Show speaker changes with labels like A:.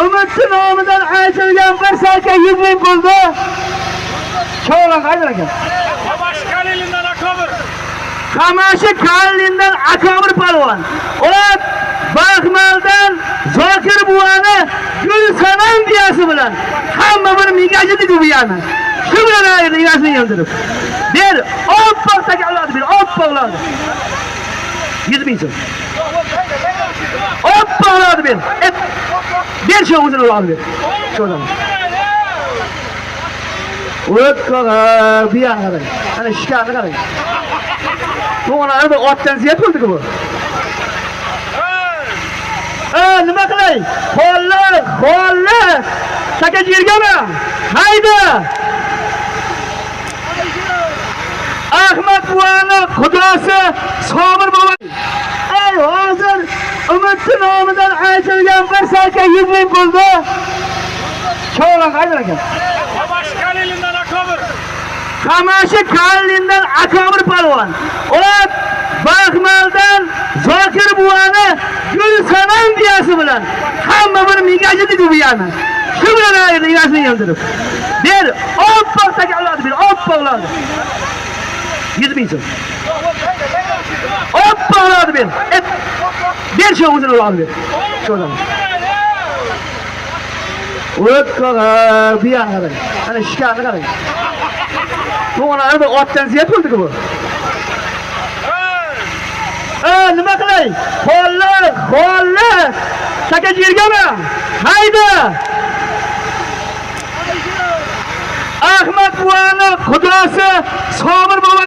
A: Umidni nomidan aytilgan bir salka 100 ming pulni cho'g'lan qaydan ekan? Qamashi Kallindan Akobir polvon. Ular Baxmaldan Zokir buvani Gulsanam biyasi bilan hamma bir mingajidi bu biyani. Shu bilan ayirdi egasini yondirib. Ber, oppoq takaladi ber, oppoqladi. 100 ming so'm. Oppoqladi ber. Ber shu o'zini oladi ber. Sho'dan. O'tqaga biyani qarang. Ana shikani qarang. To'g'ri, bir otdan ziyat bo'ldi-ku bu. Nima qilay? Xo'lla. Saka yergami? Hayda! Ahmad buvani xudosi Sobir bobo. Ey, hozir Umidni nomidan aytilgan bir salka 100 ming pulni cho'g'lan qaydan ekan? Qamashi Kallindan Akobir polvon. Ular Baxmaldan Zokir buvani Gulsanam biyasi bilan hamma bir mingajidi bu biyani. Shu bilan ayirdi egasini yondirib. Ber, oppoq takaladi ber, oppoqladi. 100 ming so'm. Oppoqladi ber. Ber shu o'zini oladi ber. Sho'dan. O'tqaga biyani qarang. Ana shikani qarang. To'g'ri, bir otdan ziyat bo'ldi-ku bu. Nima qilay? Xo'lla. Saka yergami? Hayda! Ahmad buvani xudosi Sobir bobo